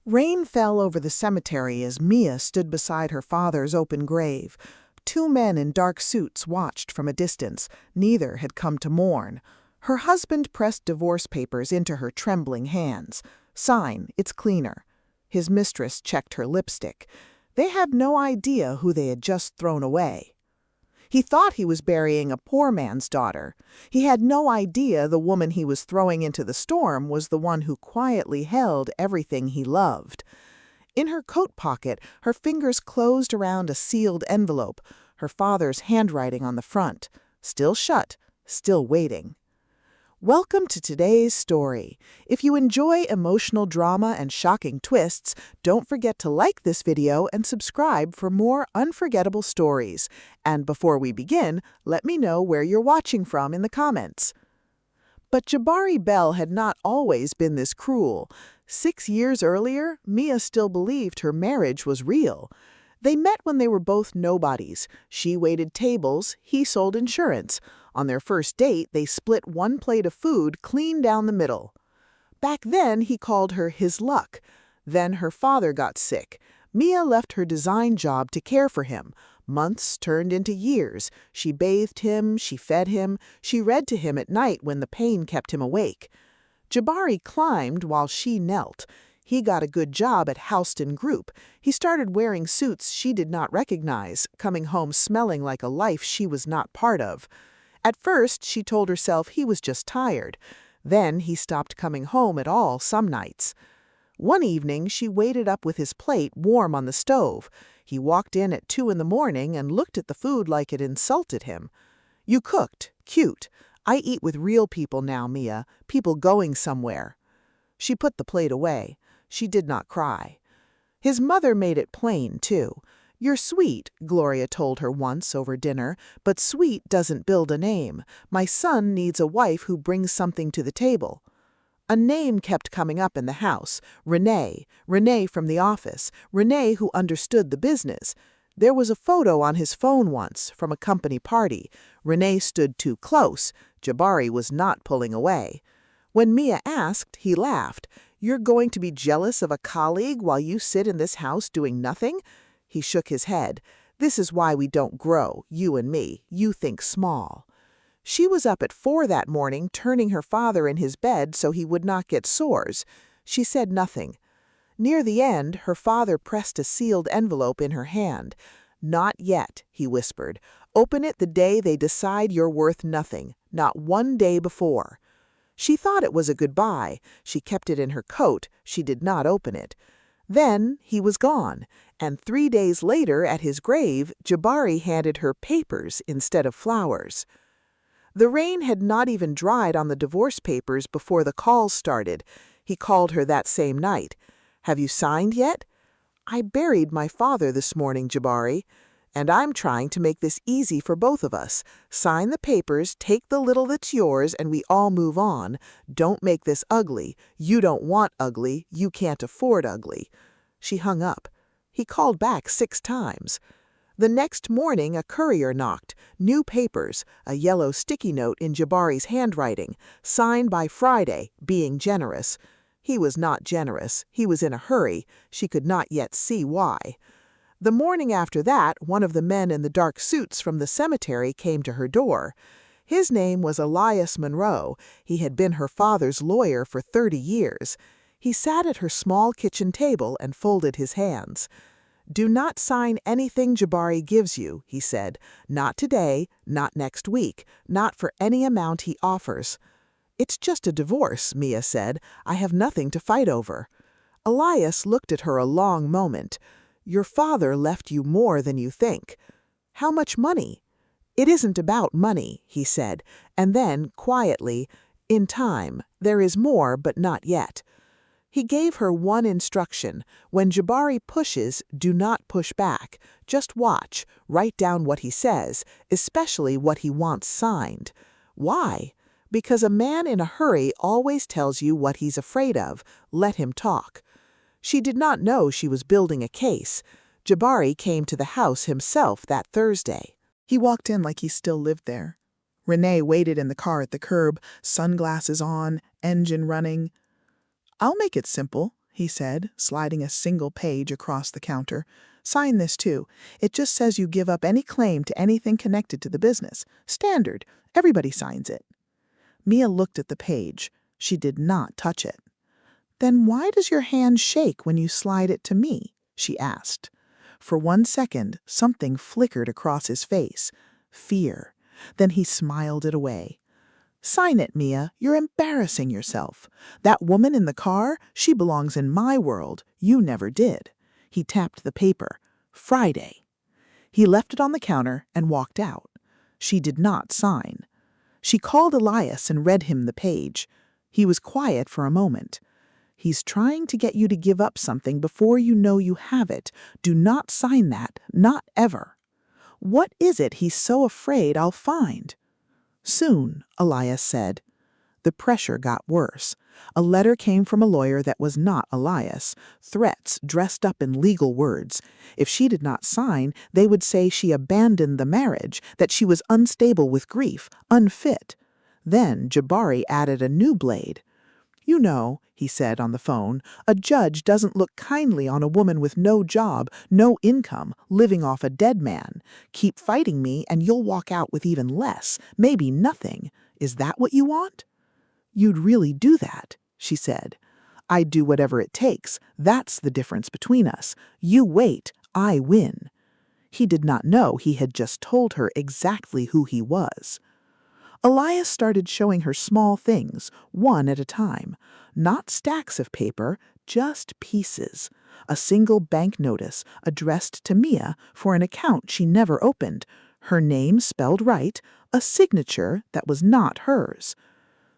Rain fell over the cemetery as Mia stood beside her father's open grave. Two men in dark suits watched from a distance. Neither had come to mourn. Her husband pressed divorce papers into her trembling hands. "Sign, it's cleaner." His mistress checked her lipstick. They had no idea who they had just thrown away. He thought he was burying a poor man's daughter. He had no idea the woman he was throwing into the storm was the one who quietly held everything he loved. In her coat pocket, her fingers closed around a sealed envelope, her father's handwriting on the front. Still shut, still waiting. Welcome to today's story. If you enjoy emotional drama and shocking twists, don't forget to like this video and subscribe for more unforgettable stories. And before we begin, let me know where you're watching from in the comments. But Jabari Bell had not always been this cruel. 6 years earlier, Mia still believed her marriage was real. They met when they were both nobodies. She waited tables, he sold insurance. On their first date, they split one plate of food clean down the middle. Back then, he called her his luck. Then her father got sick. Mia left her design job to care for him. Months turned into years. She bathed him, she fed him, she read to him at night when the pain kept him awake. Jabari climbed while she knelt. He got a good job at Houston Group. He started wearing suits she did not recognize, coming home smelling like a life she was not part of. At first, she told herself he was just tired. Then he stopped coming home at all some nights. One evening, she waited up with his plate warm on the stove. He walked in at 2 in the morning and looked at the food like it insulted him. "You cooked. Cute. I eat with real people now, Mia. People going somewhere." She put the plate away. She did not cry. His mother made it plain, too. "You're sweet," Gloria told her once over dinner, "but sweet doesn't build a name. My son needs a wife who brings something to the table." A name kept coming up in the house. Renee. Renee from the office. Renee who understood the business. There was a photo on his phone once from a company party. Renee stood too close. Jabari was not pulling away. When Mia asked, he laughed. "You're going to be jealous of a colleague while you sit in this house doing nothing?" He shook his head. "This is why we don't grow, you and me. You think small." She was up at 4 that morning, turning her father in his bed so he would not get sores. She said nothing. Near the end, her father pressed a sealed envelope in her hand. "Not yet," he whispered. "Open it the day they decide you're worth nothing, not one day before." She thought it was a goodbye. She kept it in her coat. She did not open it. Then he was gone, and 3 days later at his grave, Jabari handed her papers instead of flowers. The rain had not even dried on the divorce papers before the calls started. He called her that same night. "Have you signed yet?" "I buried my father this morning, Jabari. And I'm trying to make this easy for both of us. Sign the papers, take the little that's yours, and we all move on. Don't make this ugly. You don't want ugly. You can't afford ugly." She hung up. He called back 6 times. The next morning, a courier knocked. New papers, a yellow sticky note in Jabari's handwriting. Signed by Friday, being generous. He was not generous. He was in a hurry. She could not yet see why. The morning after that, one of the men in the dark suits from the cemetery came to her door. His name was Elias Monroe. He had been her father's lawyer for 30 years. He sat at her small kitchen table and folded his hands. "Do not sign anything Jabari gives you," he said. "Not today, not next week, not for any amount he offers." "It's just a divorce," Mia said. "I have nothing to fight over." Elias looked at her a long moment. "Your father left you more than you think." "How much money?" "It isn't about money," he said, and then, quietly, "In time. There is more, but not yet." He gave her one instruction. When Jabari pushes, do not push back. Just watch. Write down what he says, especially what he wants signed. Why? Because a man in a hurry always tells you what he's afraid of. Let him talk. She did not know she was building a case. Jabari came to the house himself that Thursday. He walked in like he still lived there. Renee waited in the car at the curb, sunglasses on, engine running. "I'll make it simple," he said, sliding a single page across the counter. "Sign this too. It just says you give up any claim to anything connected to the business. Standard. Everybody signs it." Mia looked at the page. She did not touch it. "Then why does your hand shake when you slide it to me?" she asked. For 1 second, something flickered across his face. Fear. Then he smiled it away. "Sign it, Mia. You're embarrassing yourself. That woman in the car, she belongs in my world. You never did." He tapped the paper. "Friday." He left it on the counter and walked out. She did not sign. She called Elias and read him the page. He was quiet for a moment. "He's trying to get you to give up something before you know you have it. Do not sign that, not ever." "What is it he's so afraid I'll find?" "Soon," Elias said. The pressure got worse. A letter came from a lawyer that was not Elias. Threats dressed up in legal words. If she did not sign, they would say she abandoned the marriage, that she was unstable with grief, unfit. Then Jabari added a new blade. "You know," he said on the phone, "a judge doesn't look kindly on a woman with no job, no income, living off a dead man. Keep fighting me and you'll walk out with even less, maybe nothing. Is that what you want?" "You'd really do that," she said. "I'd do whatever it takes. That's the difference between us. You wait, I win." He did not know he had just told her exactly who he was. Elias started showing her small things, one at a time. Not stacks of paper, just pieces. A single bank notice addressed to Mia for an account she never opened. Her name spelled right, a signature that was not hers.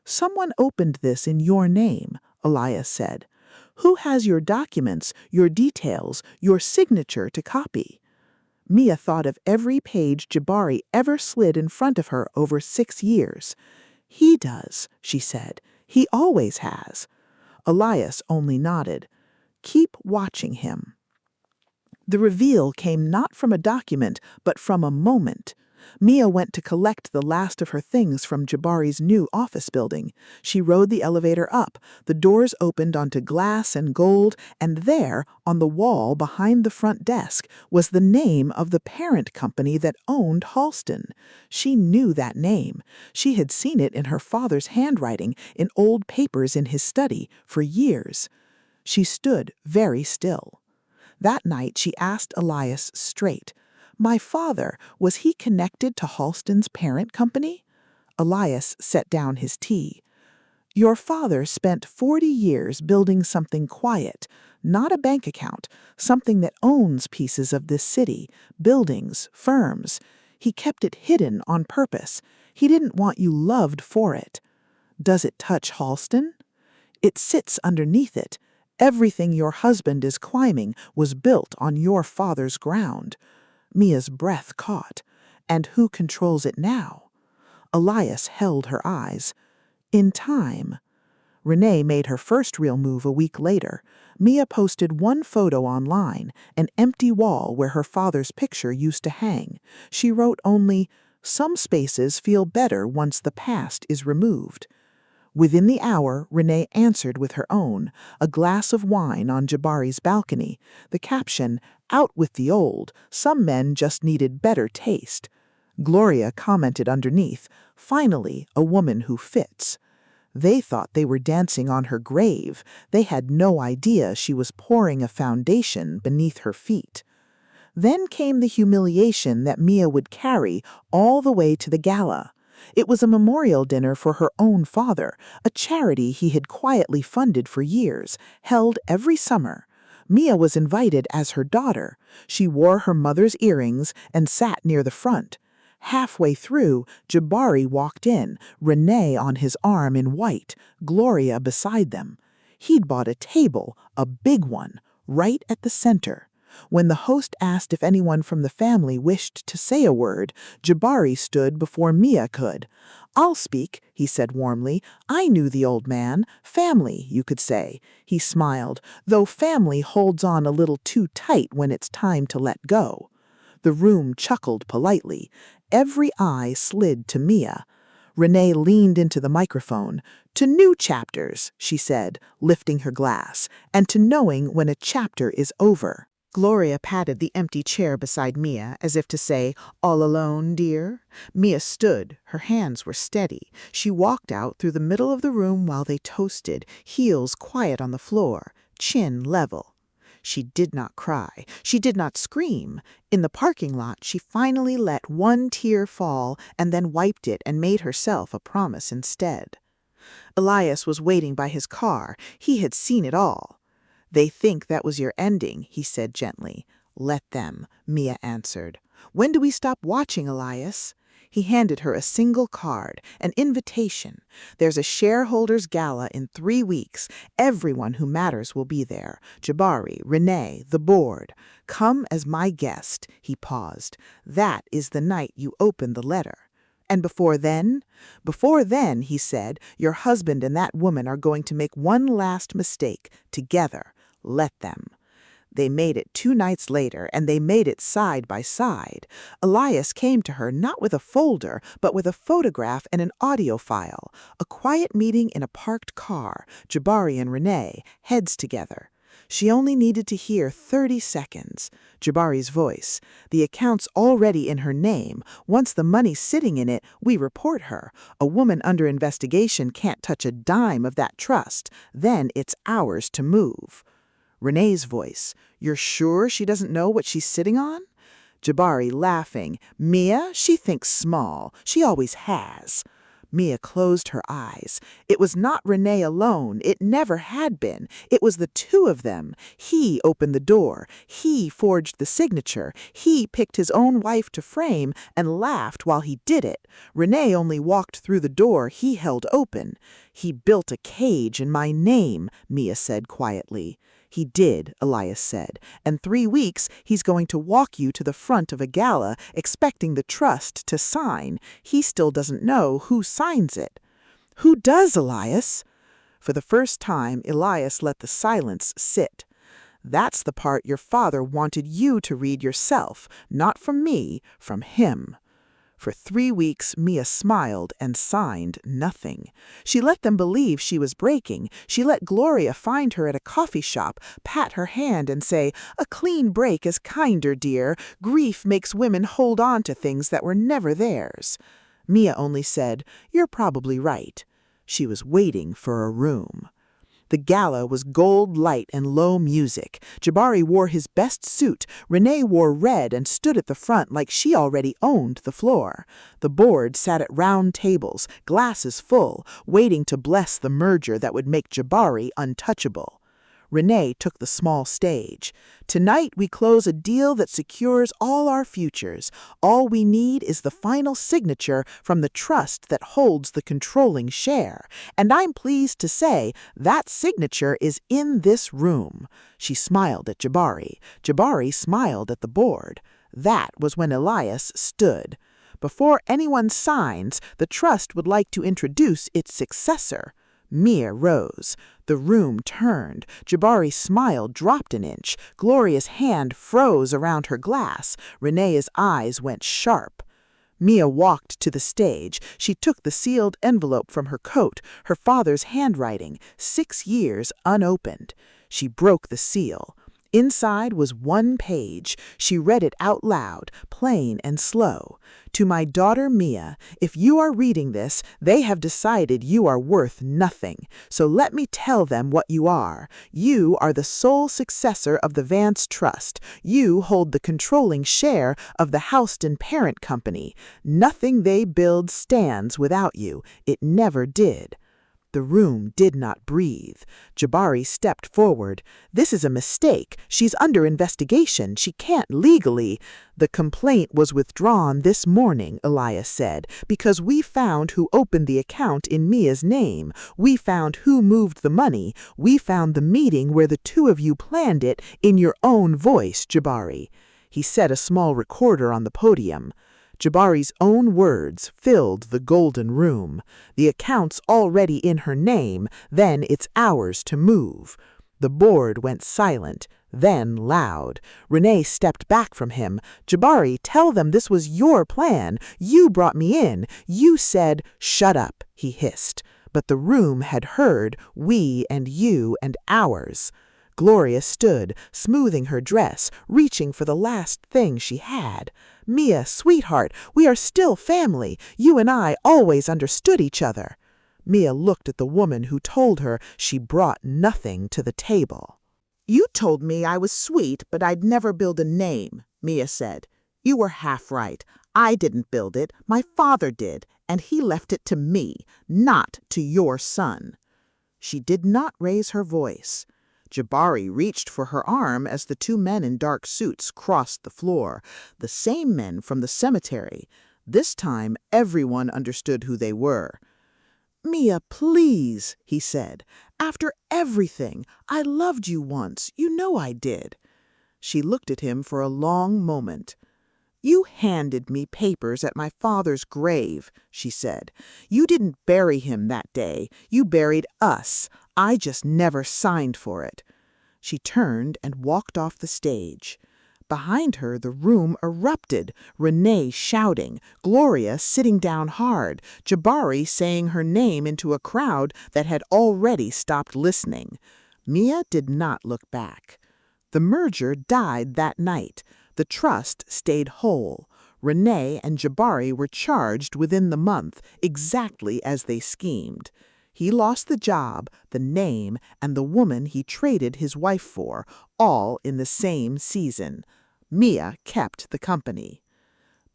"Someone opened this in your name," Elias said. "Who has your documents, your details, your signature to copy?" Mia thought of every page Jabari ever slid in front of her over 6 years. "He does," she said. "He always has." Elias only nodded. "Keep watching him." The reveal came not from a document, but from a moment. Mia went to collect the last of her things from Jabari's new office building. She rode the elevator up. The doors opened onto glass and gold, and there, on the wall behind the front desk, was the name of the parent company that owned Halston. She knew that name. She had seen it in her father's handwriting in old papers in his study for years. She stood very still. That night she asked Elias straight, "My father, was he connected to Halston's parent company?" Elias set down his tea. "Your father spent 40 years building something quiet, not a bank account, something that owns pieces of this city, buildings, firms. He kept it hidden on purpose. He didn't want you loved for it. Does it touch Halston? It sits underneath it. Everything your husband is climbing was built on your father's ground." Mia's breath caught. "And who controls it now?" Elias held her eyes. "In time." Renee made her first real move a week later. Mia posted one photo online, an empty wall where her father's picture used to hang. She wrote only, "Some spaces feel better once the past is removed." Within the hour, Renee answered with her own, a glass of wine on Jabari's balcony. The caption, "Out with the old. Some men just needed better taste." Gloria commented underneath, "Finally, a woman who fits." They thought they were dancing on her grave. They had no idea she was pouring a foundation beneath her feet. Then came the humiliation that Mia would carry all the way to the gala. It was a memorial dinner for her own father, a charity he had quietly funded for years, held every summer. Mia was invited as her daughter. She wore her mother's earrings and sat near the front. Halfway through, Jabari walked in, Renee on his arm in white, Gloria beside them. He'd bought a table, a big one, right at the center. When the host asked if anyone from the family wished to say a word, Jabari stood before Mia could. "I'll speak," he said warmly. "I knew the old man. Family, you could say." He smiled, "though family holds on a little too tight when it's time to let go." The room chuckled politely. Every eye slid to Mia. Renee leaned into the microphone. "To new chapters," she said, lifting her glass, "and to knowing when a chapter is over." Gloria patted the empty chair beside Mia as if to say, "All alone, dear?" Mia stood. Her hands were steady. She walked out through the middle of the room while they toasted, heels quiet on the floor, chin level. She did not cry. She did not scream. In the parking lot, she finally let one tear fall and then wiped it and made herself a promise instead. Elias was waiting by his car. He had seen it all. "They think that was your ending," he said gently. "Let them," Mia answered. "When do we stop watching, Elias?" He handed her a single card, an invitation. "There's a shareholders' gala in 3 weeks. Everyone who matters will be there. Jabari, Renee, the board. Come as my guest." He paused. "That is the night you open the letter." "And before then?" "Before then," he said, "your husband and that woman are going to make one last mistake, together. Let them." They made it 2 nights later, and they made it side by side. Elias came to her not with a folder, but with a photograph and an audio file. A quiet meeting in a parked car, Jabari and Renee, heads together. She only needed to hear 30 seconds. Jabari's voice. "The account's already in her name. Once the money's sitting in it, we report her. A woman under investigation can't touch a dime of that trust. Then it's ours to move." Renee's voice. "You're sure she doesn't know what she's sitting on?" Jabari laughing. "Mia, she thinks small. She always has." Mia closed her eyes. It was not Renee alone. It never had been. It was the 2 of them. He opened the door. He forged the signature. He picked his own wife to frame and laughed while he did it. Renee only walked through the door he held open. "He built a cage in my name," Mia said quietly. "He did," Elias said. "And 3 weeks he's going to walk you to the front of a gala, expecting the trust to sign. He still doesn't know who signs it." "Who does, Elias?" For the first time, Elias let the silence sit. "That's the part your father wanted you to read yourself, not from me, from him." For 3 weeks, Mia smiled and signed nothing. She let them believe she was breaking. She let Gloria find her at a coffee shop, pat her hand and say, "A clean break is kinder, dear. Grief makes women hold on to things that were never theirs." Mia only said, "You're probably right." She was waiting for a room. The gala was gold light and low music. Jabari wore his best suit. Renee wore red and stood at the front like she already owned the floor. The board sat at round tables, glasses full, waiting to bless the merger that would make Jabari untouchable. Renee took the small stage. "Tonight we close a deal that secures all our futures. All we need is the final signature from the trust that holds the controlling share. And I'm pleased to say that signature is in this room." She smiled at Jabari. Jabari smiled at the board. That was when Elias stood. "Before anyone signs, the trust would like to introduce its successor." Mia rose. The room turned. Jabari's smile dropped an inch. Gloria's hand froze around her glass. Renee's eyes went sharp. Mia walked to the stage. She took the sealed envelope from her coat, her father's handwriting, 6 years unopened. She broke the seal. Inside was 1 page. She read it out loud, plain and slow. "To my daughter Mia, if you are reading this, they have decided you are worth nothing. So let me tell them what you are. You are the sole successor of the Vance Trust. You hold the controlling share of the Houston parent company. Nothing they build stands without you. It never did." The room did not breathe. Jabari stepped forward. "This is a mistake. She's under investigation. She can't legally—" "The complaint was withdrawn this morning," Elias said, "because we found who opened the account in Mia's name. We found who moved the money. We found the meeting where the 2 of you planned it in your own voice, Jabari." He set a small recorder on the podium. Jabari's own words filled the golden room. "The account's already in her name, then it's ours to move." The board went silent. Then, loud, Renee stepped back from him. "Jabari, tell them this was your plan. You brought me in. You said—" "Shut up," he hissed. But the room had heard "we" and "you" and "ours." Gloria stood, smoothing her dress, reaching for the last thing she had. "Mia, sweetheart, we are still family. You and I always understood each other." Mia looked at the woman who told her she brought nothing to the table. "You told me I was sweet, but I'd never build a name," Mia said. "You were half right. I didn't build it. My father did, and he left it to me, not to your son." She did not raise her voice. Jabari reached for her arm as the two men in dark suits crossed the floor, the same men from the cemetery. This time, everyone understood who they were. "Mia, please," he said. "After everything, I loved you once. You know I did." She looked at him for a long moment. "You handed me papers at my father's grave," she said. "You didn't bury him that day. You buried us. I just never signed for it." She turned and walked off the stage. Behind her, the room erupted, Renee shouting, Gloria sitting down hard, Jabari saying her name into a crowd that had already stopped listening. Mia did not look back. The merger died that night. The trust stayed whole. Renee and Jabari were charged within the month, exactly as they schemed. He lost the job, the name, and the woman he traded his wife for, all in the same season. Mia kept the company.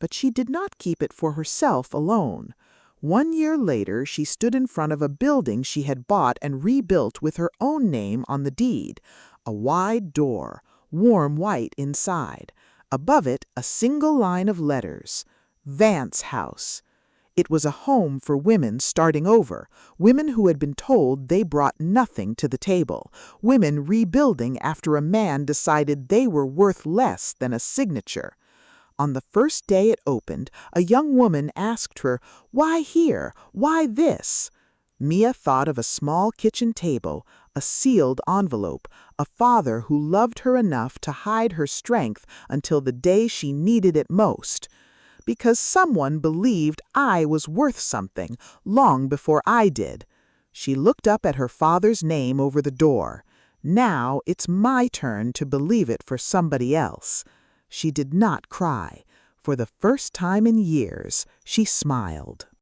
But she did not keep it for herself alone. 1 year later, she stood in front of a building she had bought and rebuilt with her own name on the deed. A wide door, warm white inside. Above it, a single line of letters, Vance House. It was a home for women starting over, women who had been told they brought nothing to the table, women rebuilding after a man decided they were worth less than a signature. On the first day it opened, a young woman asked her, "Why here? Why this?" Mia thought of a small kitchen table, a sealed envelope, a father who loved her enough to hide her strength until the day she needed it most. Because someone believed I was worth something long before I did. She looked up at her father's name over the door. Now it's my turn to believe it for somebody else. She did not cry. For the first time in years, she smiled.